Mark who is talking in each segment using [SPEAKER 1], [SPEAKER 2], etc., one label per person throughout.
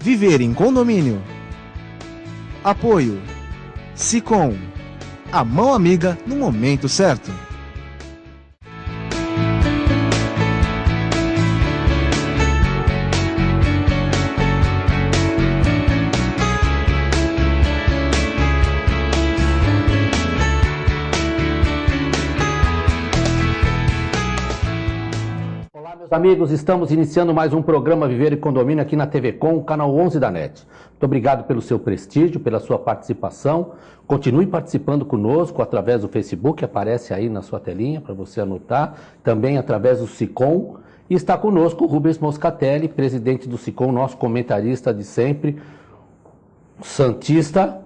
[SPEAKER 1] Viver em condomínio. Apoio Sicom, a mão amiga no momento certo.
[SPEAKER 2] Amigos, estamos iniciando mais um programa Viver em Condomínio aqui na TV Com, canal 11 da NET. Muito obrigado pelo seu prestígio, pela sua participação. Continue participando conosco através do Facebook, que aparece aí na sua telinha para você anotar. Também através do Sicom. E está conosco o Rubens Moscatelli, presidente do Sicom, nosso comentarista de sempre, santista.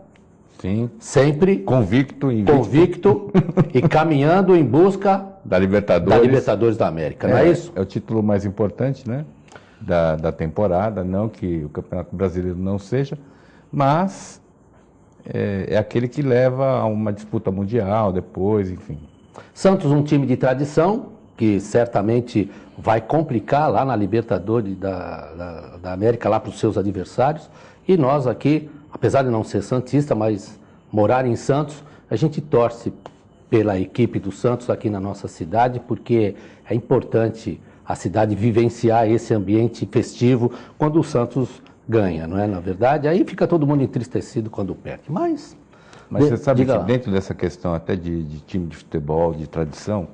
[SPEAKER 3] Sim.
[SPEAKER 2] Sempre
[SPEAKER 3] convicto
[SPEAKER 2] e caminhando em busca
[SPEAKER 3] da Libertadores
[SPEAKER 2] da América, não é isso?
[SPEAKER 3] É o título mais importante, né, da temporada, não que o Campeonato Brasileiro não seja, mas é aquele que leva a uma disputa mundial depois, enfim.
[SPEAKER 2] Santos, um time de tradição, que certamente vai complicar lá na Libertadores da América, lá para os seus adversários, e nós aqui, apesar de não ser santista, mas morar em Santos, a gente torce pela equipe do Santos aqui na nossa cidade, porque é importante a cidade vivenciar esse ambiente festivo quando o Santos ganha, não é? Na verdade, aí fica todo mundo entristecido quando perde, mas
[SPEAKER 3] você sabe que dentro dessa questão até de time de futebol, de tradição,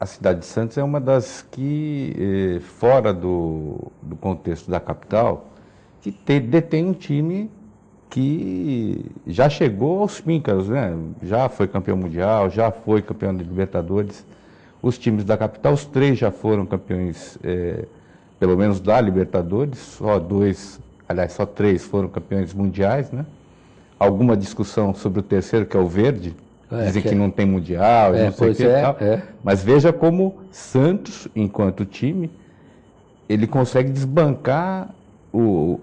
[SPEAKER 3] a cidade de Santos é uma das que, fora do contexto da capital, que detém um time que já chegou aos píncaros, né? Já foi campeão mundial, já foi campeão de Libertadores. Os times da capital, os 3 já foram campeões, pelo menos da Libertadores, só 3 foram campeões mundiais, né? Alguma discussão sobre o terceiro, que é o Verde, dizem que não tem mundial, não sei o que e tal. Mas veja como Santos, enquanto time, ele consegue desbancar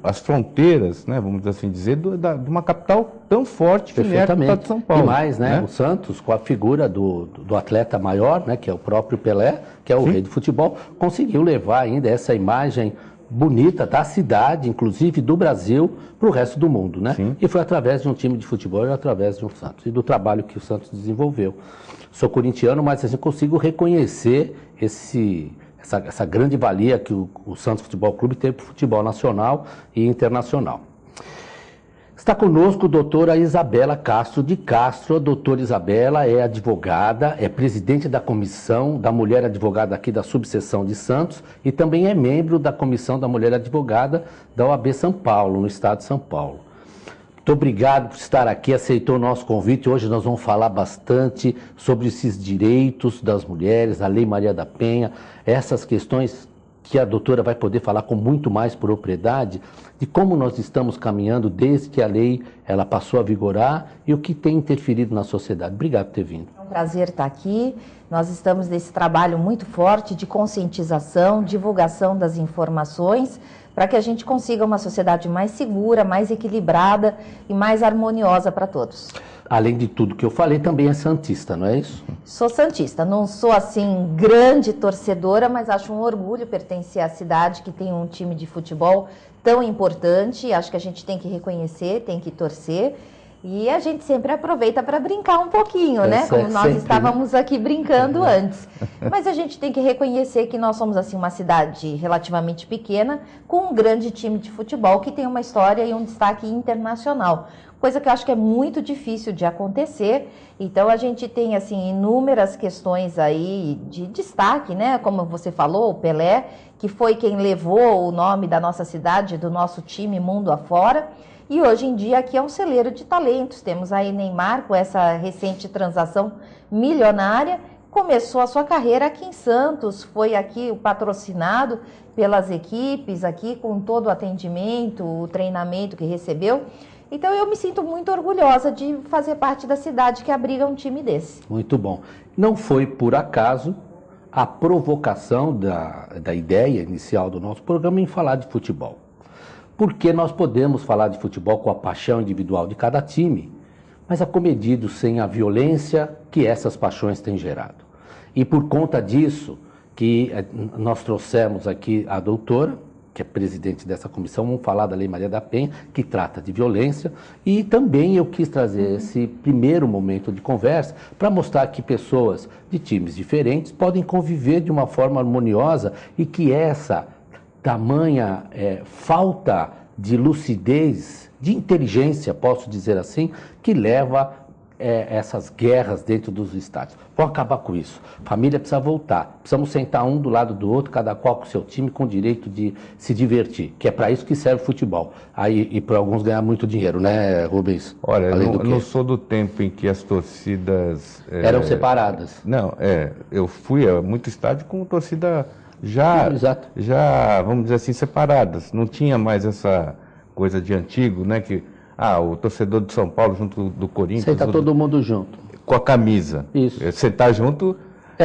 [SPEAKER 3] as fronteiras, né, vamos assim dizer, de uma capital tão forte que é a capital de São Paulo.
[SPEAKER 2] E mais, né? O Santos, com a figura do atleta maior, né, que é o próprio Pelé, que é o rei do futebol, conseguiu levar ainda essa imagem bonita da cidade, inclusive do Brasil, para o resto do mundo, né? Sim. E foi através de um time de futebol e através de um Santos, e do trabalho que o Santos desenvolveu. Sou corintiano, mas assim, consigo reconhecer essa grande valia que o Santos Futebol Clube teve para o futebol nacional e internacional. Está conosco a doutora Isabela Castro de Castro. A doutora Isabela é advogada, é presidente da Comissão da Mulher Advogada aqui da subseção de Santos e também é membro da Comissão da Mulher Advogada da OAB São Paulo, no estado de São Paulo. Muito obrigado por estar aqui, aceitou o nosso convite. Hoje nós vamos falar bastante sobre esses direitos das mulheres, a Lei Maria da Penha, essas questões que a doutora vai poder falar com muito mais propriedade, de como nós estamos caminhando desde que a lei ela passou a vigorar e o que tem interferido na sociedade. Obrigado por ter vindo.
[SPEAKER 4] É um prazer estar aqui. Nós estamos nesse trabalho muito forte de conscientização, divulgação das informações, para que a gente consiga uma sociedade mais segura, mais equilibrada e mais harmoniosa para todos.
[SPEAKER 2] Além de tudo que eu falei, também é santista, não é isso?
[SPEAKER 4] Sou santista, não sou assim grande torcedora, mas acho um orgulho pertencer à cidade que tem um time de futebol tão importante. Acho que a gente tem que reconhecer, tem que torcer. E a gente sempre aproveita para brincar um pouquinho, né? Como nós estávamos aqui brincando antes. Mas a gente tem que reconhecer que nós somos assim uma cidade relativamente pequena, com um grande time de futebol que tem uma história e um destaque internacional. Coisa que eu acho que é muito difícil de acontecer. Então a gente tem assim inúmeras questões aí de destaque, né? Como você falou, o Pelé, que foi quem levou o nome da nossa cidade, do nosso time mundo afora. E hoje em dia aqui é um celeiro de talentos. Temos aí Neymar com essa recente transação milionária. Começou a sua carreira aqui em Santos, foi aqui o patrocinado pelas equipes, aqui com todo o atendimento, o treinamento que recebeu. Então eu me sinto muito orgulhosa de fazer parte da cidade que abriga um time desse.
[SPEAKER 2] Muito bom. Não foi por acaso a provocação da ideia inicial do nosso programa em falar de futebol. Porque nós podemos falar de futebol com a paixão individual de cada time, mas acomedido sem a violência que essas paixões têm gerado. E por conta disso, que nós trouxemos aqui a doutora, que é presidente dessa comissão, vamos falar da Lei Maria da Penha, que trata de violência, e também eu quis trazer esse primeiro momento de conversa para mostrar que pessoas de times diferentes podem conviver de uma forma harmoniosa e que essa tamanha falta de lucidez, de inteligência, posso dizer assim, que leva essas guerras dentro dos estádios. Vamos acabar com isso. Família precisa voltar. Precisamos sentar um do lado do outro, cada qual com o seu time, com o direito de se divertir, que é para isso que serve o futebol. Aí, e para alguns ganhar muito dinheiro, né, Rubens?
[SPEAKER 3] Olha, eu não sou do tempo em que as torcidas...
[SPEAKER 2] eram separadas.
[SPEAKER 3] Não, eu fui a muito estádio com torcida já, vamos dizer assim, separadas. Não tinha mais essa coisa de antigo, né, que... o torcedor de São Paulo junto do Corinthians...
[SPEAKER 2] Senta todo mundo junto.
[SPEAKER 3] Com a camisa.
[SPEAKER 2] Isso.
[SPEAKER 3] Você tá junto,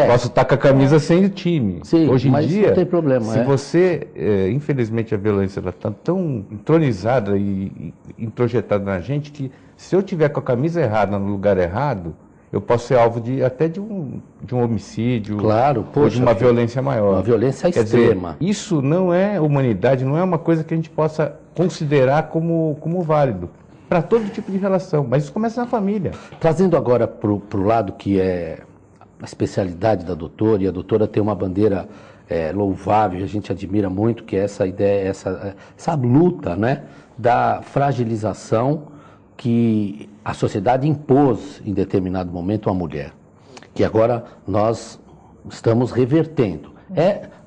[SPEAKER 3] posso estar com a camisa sem o time.
[SPEAKER 2] Sim,
[SPEAKER 3] hoje em dia,
[SPEAKER 2] não tem problema.
[SPEAKER 3] Se você... infelizmente, a violência está tão entronizada e introjetada na gente que se eu tiver com a camisa errada no lugar errado, eu posso ser alvo até de um homicídio.
[SPEAKER 2] Claro,
[SPEAKER 3] ou de uma violência maior.
[SPEAKER 2] Uma violência extrema.
[SPEAKER 3] Dizer, isso não é humanidade, não é uma coisa que a gente possa considerar como válido para todo tipo de relação, mas isso começa na família. Trazendo agora para o lado que é a especialidade da doutora, e a doutora tem uma bandeira louvável, a gente admira muito, que é essa ideia, essa luta, né, da fragilização que a sociedade impôs em determinado momento à mulher, que agora nós estamos revertendo.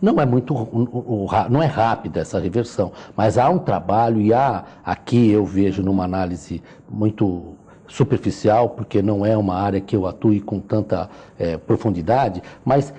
[SPEAKER 3] Não é rápida essa reversão, mas há um trabalho e aqui eu vejo numa análise muito superficial, porque não é uma área que eu atue com tanta profundidade, mas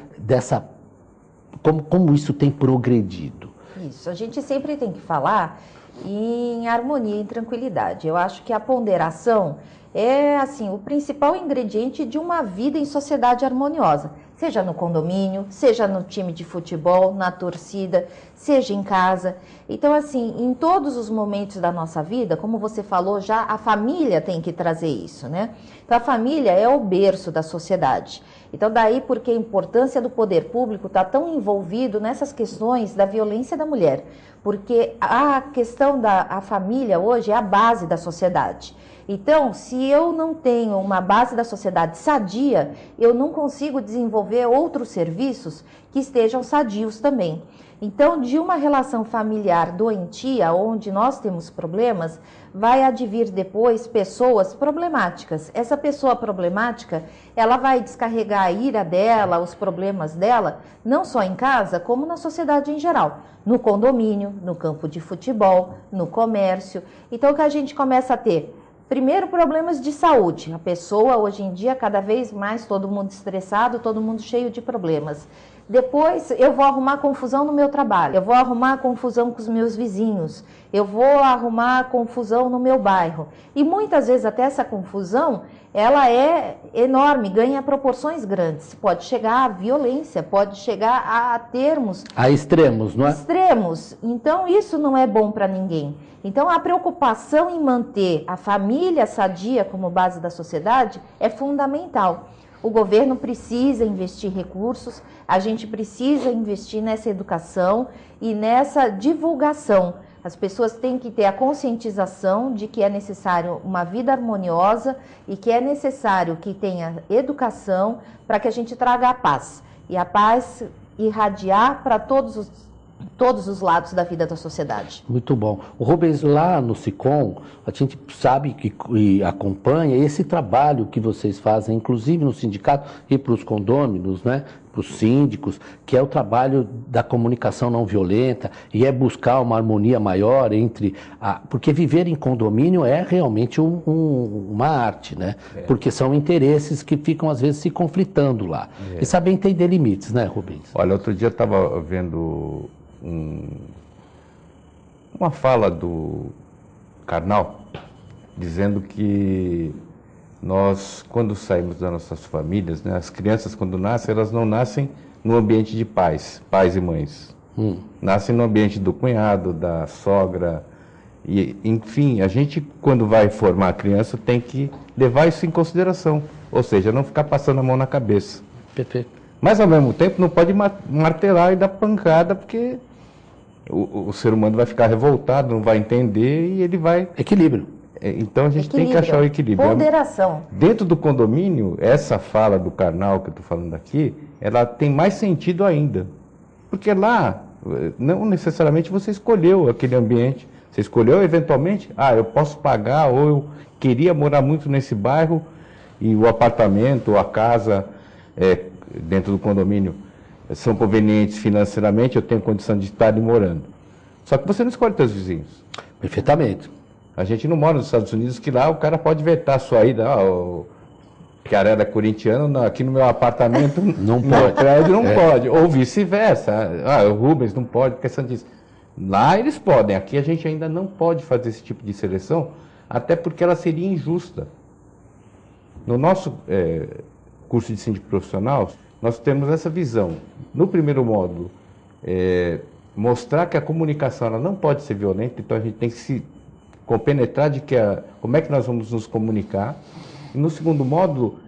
[SPEAKER 3] como isso tem progredido.
[SPEAKER 4] Isso, a gente sempre tem que falar em harmonia, em tranquilidade. Eu acho que a ponderação é assim, o principal ingrediente de uma vida em sociedade harmoniosa. Seja no condomínio, seja no time de futebol, na torcida, seja em casa. Então, assim, em todos os momentos da nossa vida, como você falou já, a família tem que trazer isso, né? Então, a família é o berço da sociedade. Então, daí porque a importância do poder público está tão envolvido nessas questões da violência da mulher. Porque a questão da família hoje é a base da sociedade. Então, se eu não tenho uma base da sociedade sadia, eu não consigo desenvolver outros serviços que estejam sadios também. Então, de uma relação familiar doentia, onde nós temos problemas, vai advir depois pessoas problemáticas. Essa pessoa problemática, ela vai descarregar a ira dela, os problemas dela, não só em casa, como na sociedade em geral. No condomínio, no campo de futebol, no comércio. Então, o que a gente começa a ter? Primeiro, problemas de saúde. A pessoa, hoje em dia, cada vez mais, todo mundo estressado, todo mundo cheio de problemas. Depois, eu vou arrumar confusão no meu trabalho, eu vou arrumar confusão com os meus vizinhos, eu vou arrumar confusão no meu bairro. E muitas vezes até essa confusão, ela é enorme, ganha proporções grandes. Pode chegar à violência, pode chegar a termos...
[SPEAKER 2] A extremos, não é?
[SPEAKER 4] Extremos. Então, isso não é bom para ninguém. Então, a preocupação em manter a família sadia como base da sociedade é fundamental. O governo precisa investir recursos, a gente precisa investir nessa educação e nessa divulgação. As pessoas têm que ter a conscientização de que é necessário uma vida harmoniosa e que é necessário que tenha educação para que a gente traga a paz. E a paz irradiar para todos os lados da vida da sociedade.
[SPEAKER 2] Muito bom. O Rubens, lá no SICOM, a gente sabe e acompanha esse trabalho que vocês fazem, inclusive no sindicato e para os condôminos, né, para os síndicos, que é o trabalho da comunicação não violenta e é buscar uma harmonia maior entre... Porque viver em condomínio é realmente uma arte, né? Porque são interesses que ficam, às vezes, se conflitando lá. E saber entender limites, né, Rubens?
[SPEAKER 3] Olha, outro dia eu estava vendo... uma fala do Karnal dizendo que nós, quando saímos das nossas famílias, né, as crianças quando nascem, elas não nascem no ambiente de pais e mães. Nascem no ambiente do cunhado, da sogra, e enfim, a gente quando vai formar a criança tem que levar isso em consideração, ou seja, não ficar passando a mão na cabeça.
[SPEAKER 2] Perfeito.
[SPEAKER 3] Mas ao mesmo tempo não pode martelar e dar pancada, porque o ser humano vai ficar revoltado, não vai entender e ele vai...
[SPEAKER 2] Equilíbrio.
[SPEAKER 3] Então a gente tem que achar o equilíbrio.
[SPEAKER 4] Ponderação.
[SPEAKER 3] Dentro do condomínio, essa fala do Karnal que eu estou falando aqui, ela tem mais sentido ainda. Porque lá, não necessariamente você escolheu aquele ambiente. Você escolheu eventualmente, eu posso pagar, ou eu queria morar muito nesse bairro e o apartamento ou a casa dentro do condomínio são convenientes financeiramente, eu tenho condição de estar ali morando. Só que você não escolhe seus vizinhos.
[SPEAKER 2] Perfeitamente.
[SPEAKER 3] A gente não mora nos Estados Unidos, que lá o cara pode vetar a sua ida. O Chiarella é corintiano, aqui no meu apartamento,
[SPEAKER 2] não
[SPEAKER 3] no
[SPEAKER 2] pode.
[SPEAKER 3] meu prédio não pode. Ou vice-versa. O Rubens não pode, porque Santista. Lá eles podem, aqui a gente ainda não pode fazer esse tipo de seleção, até porque ela seria injusta. No nosso curso de síndico profissional, nós temos essa visão. No primeiro módulo, mostrar que a comunicação ela não pode ser violenta, então a gente tem que se compenetrar de como é que nós vamos nos comunicar. E no segundo módulo,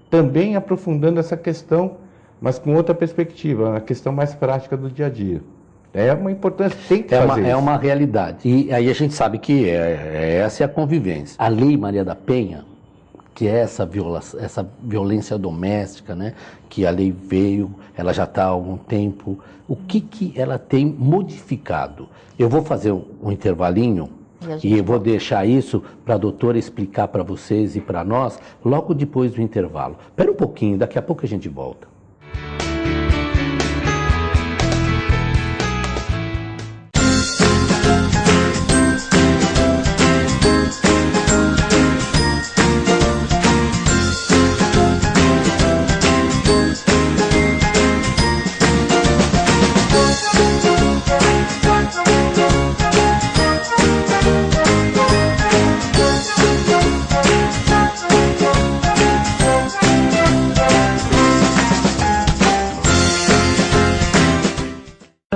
[SPEAKER 3] também aprofundando essa questão, mas com outra perspectiva, a questão mais prática do dia a dia. É uma importância, tem que fazer isso.
[SPEAKER 2] É uma realidade. E aí a gente sabe que essa é a convivência. A Lei Maria da Penha, que é essa violência doméstica, né, que a lei veio, ela já está há algum tempo, o que ela tem modificado? Eu vou fazer um intervalinho e eu vou deixar isso para a doutora explicar para vocês e para nós logo depois do intervalo. Espera um pouquinho, daqui a pouco a gente volta.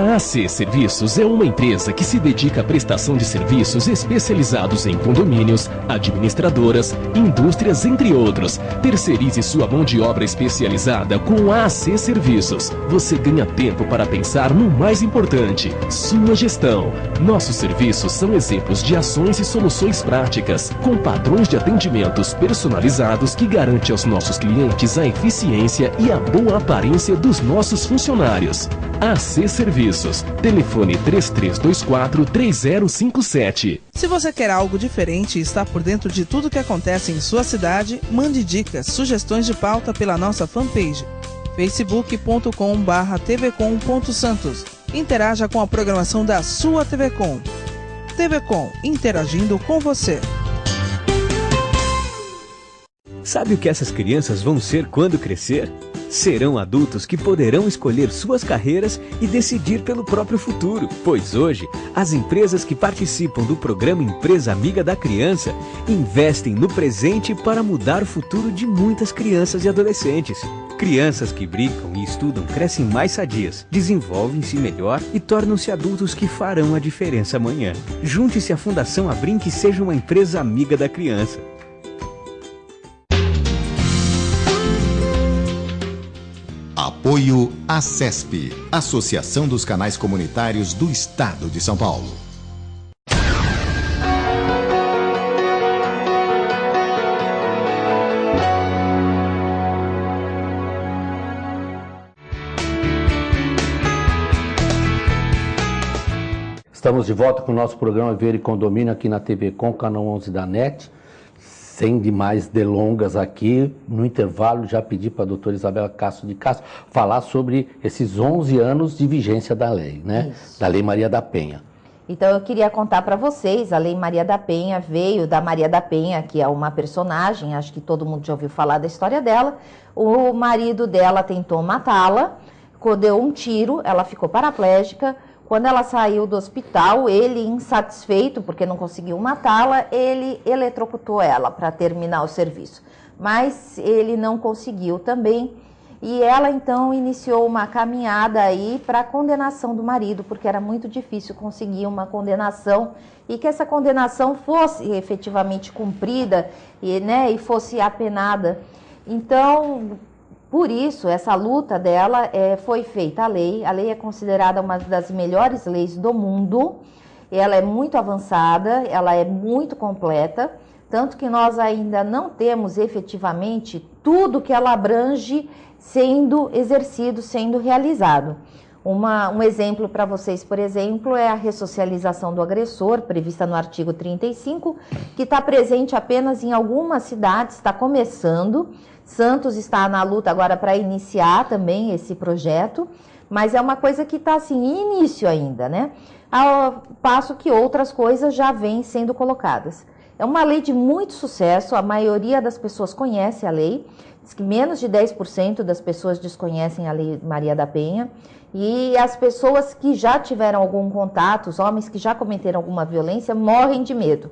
[SPEAKER 5] A AC Serviços é uma empresa que se dedica à prestação de serviços especializados em condomínios, administradoras, indústrias, entre outros. Terceirize sua mão de obra especializada com a AC Serviços. Você ganha tempo para pensar no mais importante, sua gestão. Nossos serviços são exemplos de ações e soluções práticas, com padrões de atendimentos personalizados que garante aos nossos clientes a eficiência e a boa aparência dos nossos funcionários. AC Serviços. Telefone 3324-3057.
[SPEAKER 6] Se você quer algo diferente e está por dentro de tudo que acontece em sua cidade, mande dicas, sugestões de pauta pela nossa fanpage facebook.com/tvcom.santos. Interaja com a programação da sua TV Com. TV Com, interagindo com você.
[SPEAKER 7] Sabe o que essas crianças vão ser quando crescer? Serão adultos que poderão escolher suas carreiras e decidir pelo próprio futuro. Pois hoje, as empresas que participam do programa Empresa Amiga da Criança investem no presente para mudar o futuro de muitas crianças e adolescentes. Crianças que brincam e estudam crescem mais sadias, desenvolvem-se melhor e tornam-se adultos que farão a diferença amanhã. Junte-se à Fundação Abrinq e seja uma empresa amiga da criança.
[SPEAKER 8] Apoio ACESP, Associação dos Canais Comunitários do Estado de São Paulo.
[SPEAKER 2] Estamos de volta com o nosso programa Ver e Condomínio aqui na TV Com, canal 11 da NET. Sem demais delongas aqui, no intervalo já pedi para a doutora Isabela Castro de Castro falar sobre esses 11 anos de vigência da lei, né? Isso. Da Lei Maria da Penha.
[SPEAKER 4] Então eu queria contar para vocês, a Lei Maria da Penha veio da Maria da Penha, que é uma personagem, acho que todo mundo já ouviu falar da história dela. O marido dela tentou matá-la, deu um tiro, ela ficou paraplégica. Quando ela saiu do hospital, ele, insatisfeito porque não conseguiu matá-la, ele eletrocutou ela para terminar o serviço. Mas ele não conseguiu também. E ela, então, iniciou uma caminhada aí para a condenação do marido, porque era muito difícil conseguir uma condenação e que essa condenação fosse efetivamente cumprida e fosse apenada. Então, Por isso, essa luta dela foi feita a lei é considerada uma das melhores leis do mundo, ela é muito avançada, ela é muito completa, tanto que nós ainda não temos efetivamente tudo que ela abrange sendo exercido, sendo realizado. Um exemplo para vocês, por exemplo, é a ressocialização do agressor, prevista no artigo 35, que está presente apenas em algumas cidades, está começando. Santos está na luta agora para iniciar também esse projeto, mas é uma coisa que está assim, em início ainda, né? Ao passo que outras coisas já vêm sendo colocadas. É uma lei de muito sucesso, a maioria das pessoas conhece a lei, diz que menos de 10% das pessoas desconhecem a Lei Maria da Penha, e as pessoas que já tiveram algum contato, os homens que já cometeram alguma violência, morrem de medo.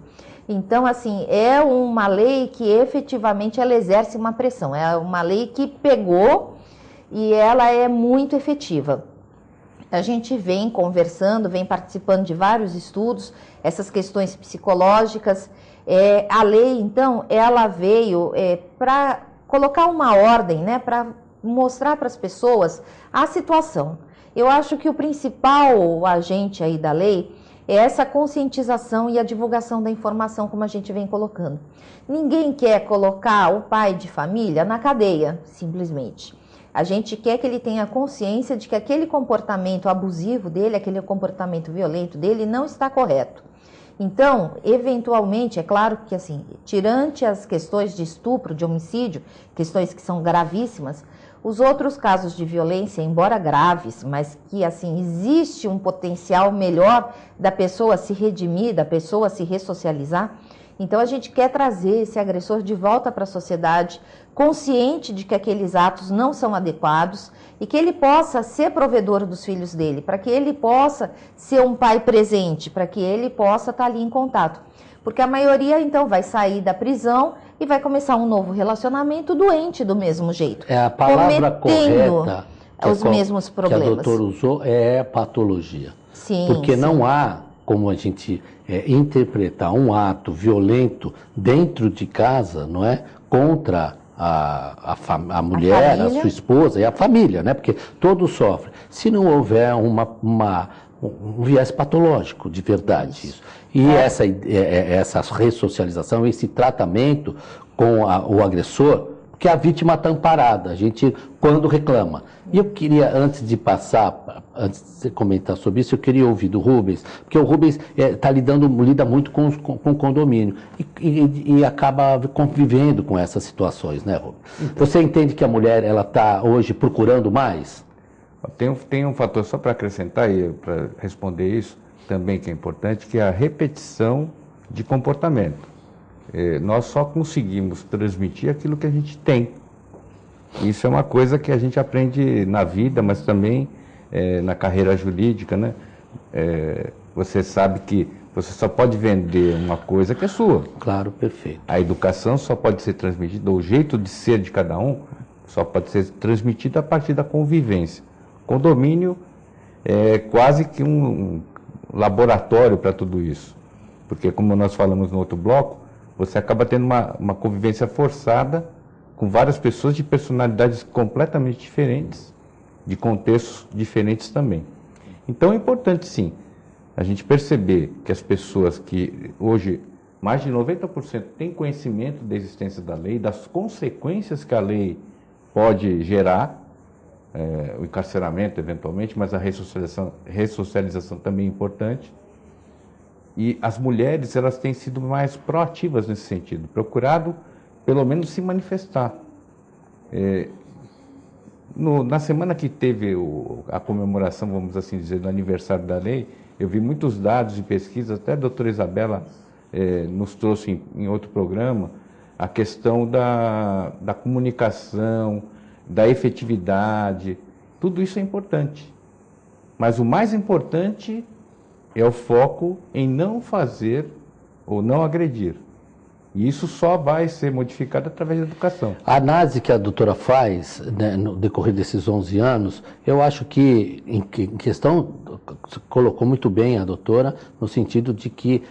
[SPEAKER 4] Então, assim, é uma lei que efetivamente ela exerce uma pressão, é uma lei que pegou e ela é muito efetiva. A gente vem conversando, vem participando de vários estudos, essas questões psicológicas. A lei, então, ela veio para colocar uma ordem, né, para mostrar para as pessoas a situação. Eu acho que o principal agente aí da lei é essa conscientização e a divulgação da informação, como a gente vem colocando. Ninguém quer colocar o pai de família na cadeia, simplesmente. A gente quer que ele tenha consciência de que aquele comportamento abusivo dele, aquele comportamento violento dele não está correto. Então, eventualmente, é claro que assim, tirante as questões de estupro, de homicídio, questões que são gravíssimas, os outros casos de violência, embora graves, mas que assim existe um potencial melhor da pessoa se redimir, da pessoa se ressocializar. Então a gente quer trazer esse agressor de volta para a sociedade, consciente de que aqueles atos não são adequados e que ele possa ser provedor dos filhos dele, para que ele possa ser um pai presente, para que ele possa estar ali em contato. Porque a maioria então vai sair da prisão e vai começar um novo relacionamento doente do mesmo jeito.
[SPEAKER 2] A palavra correta
[SPEAKER 4] os mesmos problemas.
[SPEAKER 2] Que a doutora usou é patologia.
[SPEAKER 4] Sim,
[SPEAKER 2] porque
[SPEAKER 4] sim.
[SPEAKER 2] Não há como a gente interpretar um ato violento dentro de casa, não é, contra a mulher, a sua esposa e a família, né? Porque todos sofrem. Se não houver um viés patológico de verdade isso. E essa ressocialização, esse tratamento com o agressor, porque a vítima está amparada, a gente quando reclama. E eu queria, antes de você comentar sobre isso, eu queria ouvir do Rubens, porque o Rubens lida muito com o condomínio e acaba convivendo com essas situações, né, Rubens? Você entende que a mulher está hoje procurando mais?
[SPEAKER 3] Tem um fator só para acrescentar e para responder isso também que é importante, que é a repetição de comportamento. Nós só conseguimos transmitir aquilo que a gente tem. Isso é uma coisa que a gente aprende na vida, mas também na carreira jurídica, né? Você sabe que você só pode vender uma coisa que é sua.
[SPEAKER 2] Claro, perfeito.
[SPEAKER 3] A educação só pode ser transmitida, o jeito de ser de cada um só pode ser transmitido a partir da convivência. Condomínio é quase que um laboratório para tudo isso, porque como nós falamos no outro bloco, você acaba tendo uma convivência forçada com várias pessoas de personalidades completamente diferentes, de contextos diferentes também. Então é importante sim, a gente perceber que as pessoas que hoje, mais de 90% têm conhecimento da existência da lei, das consequências que a lei pode gerar, o encarceramento eventualmente, mas a ressocialização também é importante. E as mulheres, elas têm sido mais proativas nesse sentido, procurado pelo menos se manifestar. Na semana que teve a comemoração, vamos assim dizer, do aniversário da lei, eu vi muitos dados e pesquisas, até a doutora Isabela nos trouxe em outro programa, a questão da comunicação, da efetividade, tudo isso é importante. Mas o mais importante é o foco em não fazer ou não agredir. E isso só vai ser modificado através da educação.
[SPEAKER 2] A análise que a doutora faz, né, no decorrer desses 11 anos, eu acho que, em questão, colocou muito bem a doutora, no sentido de que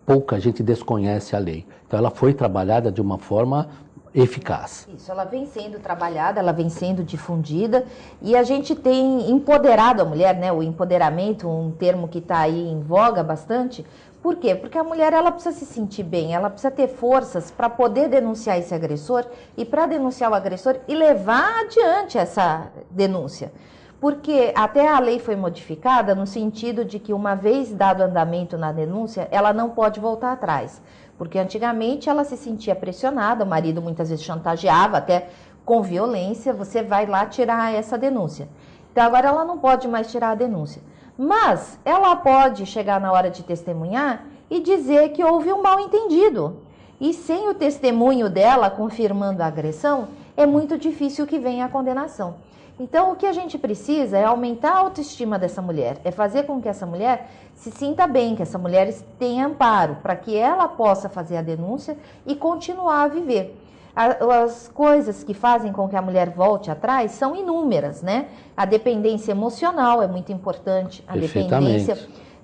[SPEAKER 2] pouca gente desconhece a lei. Então ela foi trabalhada de uma forma eficaz.
[SPEAKER 4] Isso, ela vem sendo trabalhada, ela vem sendo difundida e a gente tem empoderado a mulher, né? O empoderamento, um termo que está aí em voga bastante. Por quê? Porque a mulher ela precisa se sentir bem, ela precisa ter forças para poder denunciar esse agressor e para denunciar o agressor e levar adiante essa denúncia. Porque até a lei foi modificada no sentido de que uma vez dado andamento na denúncia, ela não pode voltar atrás. Porque antigamente ela se sentia pressionada, o marido muitas vezes chantageava, até com violência, você vai lá tirar essa denúncia. Então agora ela não pode mais tirar a denúncia. Mas ela pode chegar na hora de testemunhar e dizer que houve um mal-entendido. E sem o testemunho dela confirmando a agressão, é muito difícil que venha a condenação. Então, o que a gente precisa é aumentar a autoestima dessa mulher, é fazer com que essa mulher se sinta bem, que essa mulher tenha amparo, para que ela possa fazer a denúncia e continuar a viver. As coisas que fazem com que a mulher volte atrás são inúmeras, né? A dependência emocional é muito importante, a dependência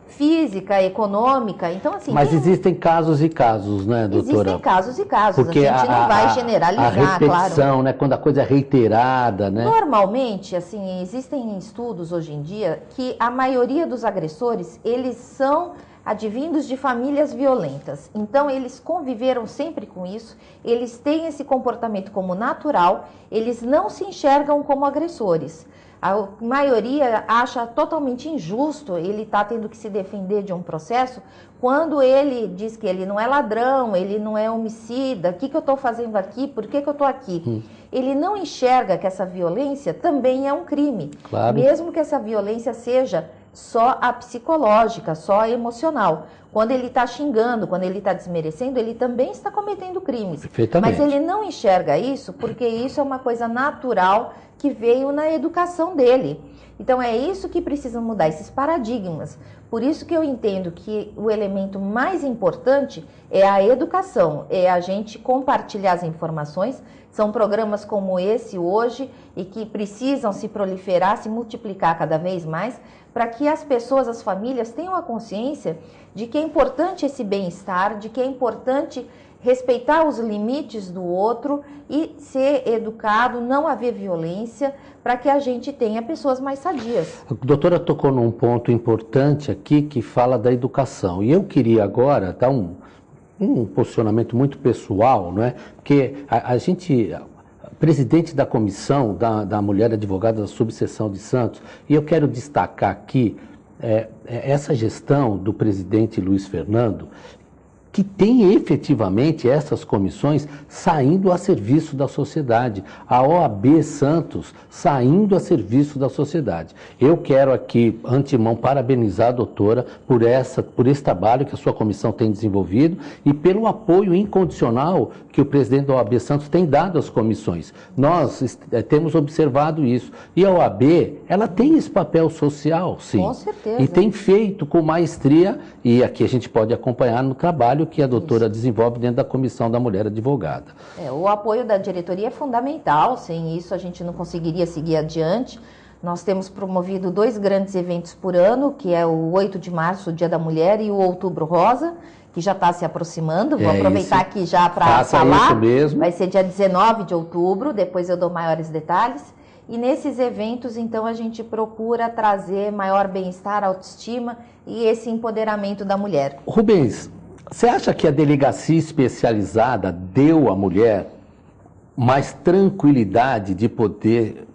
[SPEAKER 4] física, econômica, então assim...
[SPEAKER 2] Mas existem casos e casos, né, doutora?
[SPEAKER 4] Existem casos e casos,
[SPEAKER 2] porque
[SPEAKER 4] a gente não vai generalizar,
[SPEAKER 2] a repetição,
[SPEAKER 4] claro.
[SPEAKER 2] Né, quando a coisa é reiterada, né?
[SPEAKER 4] Normalmente, assim, existem estudos hoje em dia que a maioria dos agressores, eles são advindos de famílias violentas. Então, eles conviveram sempre com isso, eles têm esse comportamento como natural, eles não se enxergam como agressores. A maioria acha totalmente injusto ele estar tendo que se defender de um processo quando ele diz que ele não é ladrão, ele não é homicida, o que eu estou fazendo aqui, por que eu estou aqui? Ele não enxerga que essa violência também é um crime,
[SPEAKER 2] claro.
[SPEAKER 4] Mesmo que essa violência seja só a psicológica, só a emocional. Quando ele está xingando, quando ele está desmerecendo, ele também está cometendo crimes.
[SPEAKER 2] Perfeitamente.
[SPEAKER 4] Mas ele não enxerga isso porque isso é uma coisa natural que veio na educação dele. Então é isso que precisa mudar, esses paradigmas. Por isso que eu entendo que o elemento mais importante é a educação, é a gente compartilhar as informações. São programas como esse hoje e que precisam se proliferar, se multiplicar cada vez mais, para que as pessoas, as famílias tenham a consciência de que é importante esse bem-estar, de que é importante respeitar os limites do outro e ser educado, não haver violência, para que a gente tenha pessoas mais sadias.
[SPEAKER 2] A doutora tocou num ponto importante aqui que fala da educação. E eu queria agora dar um posicionamento muito pessoal, não é? Porque a gente... presidente da comissão da mulher advogada da subseção de Santos, e eu quero destacar aqui essa gestão do presidente Luiz Fernando, que tem efetivamente essas comissões saindo a serviço da sociedade, a OAB Santos saindo a serviço da sociedade. Eu quero aqui, antemão, parabenizar a doutora por esse trabalho que a sua comissão tem desenvolvido e pelo apoio incondicional que o presidente da OAB Santos tem dado às comissões. Nós temos observado isso. E a OAB, ela tem esse papel social, sim.
[SPEAKER 4] Com certeza.
[SPEAKER 2] E tem feito com maestria, e aqui a gente pode acompanhar no trabalho que a doutora desenvolve dentro da Comissão da Mulher Advogada.
[SPEAKER 4] O apoio da diretoria é fundamental, sem isso a gente não conseguiria seguir adiante. Nós temos promovido 2 grandes eventos por ano, que é o 8 de março, o Dia da Mulher, e o Outubro Rosa, que já está se aproximando. Vou aproveitar aqui já para falar. Isso mesmo. Vai ser dia 19 de outubro, depois eu dou maiores detalhes. E nesses eventos, então, a gente procura trazer maior bem-estar, autoestima e esse empoderamento da mulher.
[SPEAKER 2] Rubens, você acha que a delegacia especializada deu à mulher mais tranquilidade de poder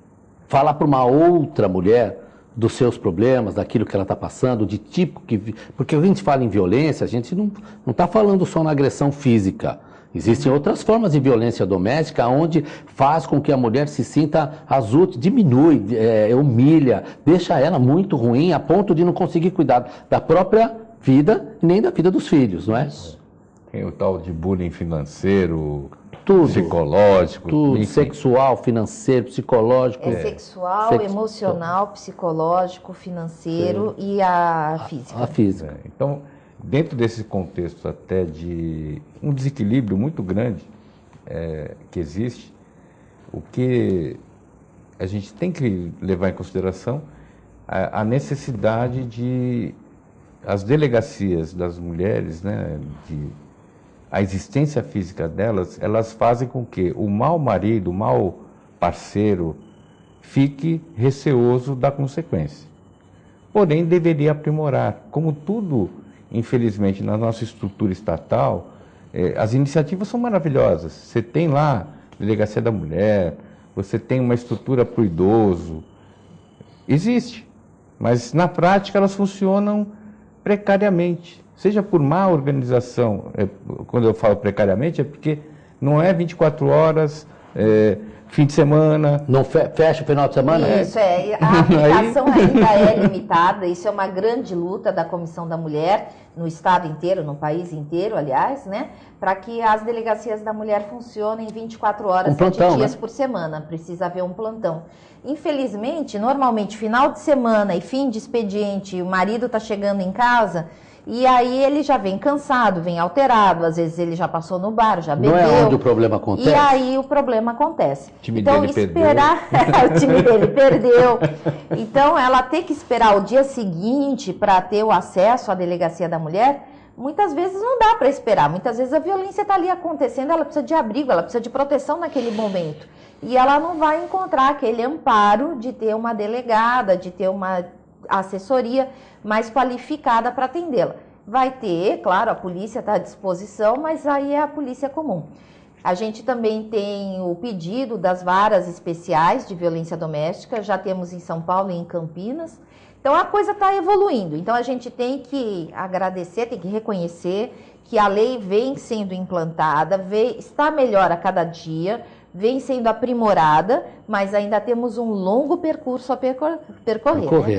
[SPEAKER 2] falar para uma outra mulher dos seus problemas, daquilo que ela está passando, de tipo que... Porque quando a gente fala em violência, a gente não está falando só na agressão física. Existem outras formas de violência doméstica onde faz com que a mulher se sinta diminui, humilha, deixa ela muito ruim a ponto de não conseguir cuidar da própria vida nem da vida dos filhos, não é?
[SPEAKER 3] Tem o tal de bullying financeiro,
[SPEAKER 2] tudo,
[SPEAKER 3] psicológico.
[SPEAKER 2] Tudo, enfim. Sexual, financeiro, psicológico.
[SPEAKER 4] Sexual, emocional, psicológico, financeiro e a física.
[SPEAKER 2] A física.
[SPEAKER 3] Então, dentro desse contexto até de um desequilíbrio muito grande que existe, o que a gente tem que levar em consideração a necessidade de as delegacias das mulheres, né, a existência física delas, elas fazem com que o mau marido, o mau parceiro, fique receoso da consequência. Porém, deveria aprimorar. Como tudo, infelizmente, na nossa estrutura estatal, as iniciativas são maravilhosas. Você tem lá a Delegacia da Mulher, você tem uma estrutura para o idoso. Existe, mas na prática elas funcionam precariamente. Seja por má organização, quando eu falo precariamente, é porque não é 24 horas, fim de semana.
[SPEAKER 2] Não fecha o final de semana?
[SPEAKER 4] Isso, a aplicação ainda é limitada, isso é uma grande luta da Comissão da Mulher, no estado inteiro, no país inteiro, aliás, né? Para que as delegacias da mulher funcionem 24 horas, 7 dias por semana, precisa haver um plantão. Infelizmente, normalmente, final de semana e fim de expediente, o marido está chegando em casa... E aí ele já vem cansado, vem alterado, às vezes ele já passou no bar, já bebeu.
[SPEAKER 2] Não é onde o problema acontece?
[SPEAKER 4] E aí o problema acontece.
[SPEAKER 3] O time
[SPEAKER 4] então,
[SPEAKER 3] dele
[SPEAKER 4] esperar... o time dele perdeu. Então, ela ter que esperar o dia seguinte para ter o acesso à delegacia da mulher, muitas vezes não dá para esperar. Muitas vezes a violência está ali acontecendo, ela precisa de abrigo, ela precisa de proteção naquele momento. E ela não vai encontrar aquele amparo de ter uma delegada, de ter uma assessoria mais qualificada para atendê-la. Vai ter, claro, a polícia está à disposição, mas aí é a polícia comum. A gente também tem o pedido das varas especiais de violência doméstica, já temos em São Paulo e em Campinas. Então a coisa está evoluindo. Então a gente tem que agradecer, tem que reconhecer que a lei vem sendo implantada, está melhor a cada dia, vem sendo aprimorada, mas ainda temos um longo percurso a percorrer.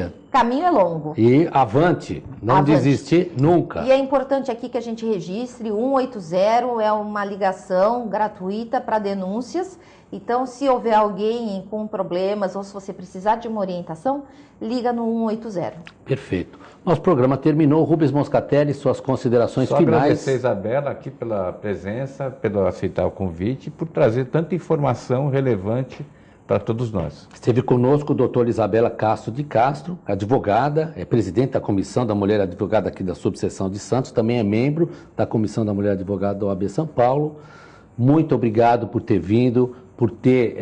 [SPEAKER 4] Né? O caminho é longo.
[SPEAKER 2] E avante, não desistir nunca.
[SPEAKER 4] E é importante aqui que a gente registre, 180 é uma ligação gratuita para denúncias. Então, se houver alguém com problemas ou se você precisar de uma orientação, liga no 180.
[SPEAKER 2] Perfeito. Nosso programa terminou. Rubens Moscatelli, suas considerações finais.
[SPEAKER 3] Só agradecer a Isabela aqui pela presença, pelo aceitar o convite e por trazer tanta informação relevante para todos nós.
[SPEAKER 2] Esteve conosco o doutora Isabela Castro de Castro, advogada, é presidente da Comissão da Mulher Advogada aqui da Subseção de Santos, também é membro da Comissão da Mulher Advogada da OAB São Paulo. Muito obrigado por ter vindo, por ter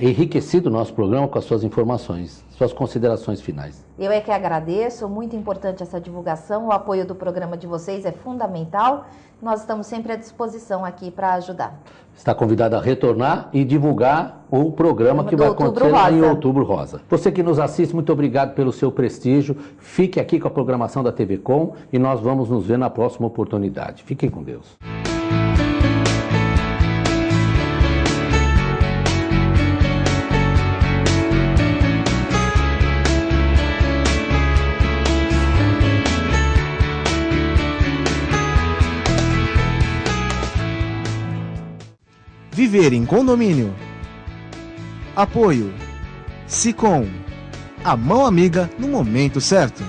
[SPEAKER 2] enriquecido o nosso programa com as suas informações, suas considerações finais.
[SPEAKER 4] Eu é que agradeço, muito importante essa divulgação, o apoio do programa de vocês é fundamental, nós estamos sempre à disposição aqui para ajudar.
[SPEAKER 2] Está convidado a retornar e divulgar o programa que vai acontecer em Outubro Rosa. Você que nos assiste, muito obrigado pelo seu prestígio, fique aqui com a programação da TV Com e nós vamos nos ver na próxima oportunidade. Fiquem com Deus.
[SPEAKER 1] Viver em condomínio. Apoio. Sicom. A mão amiga no momento certo.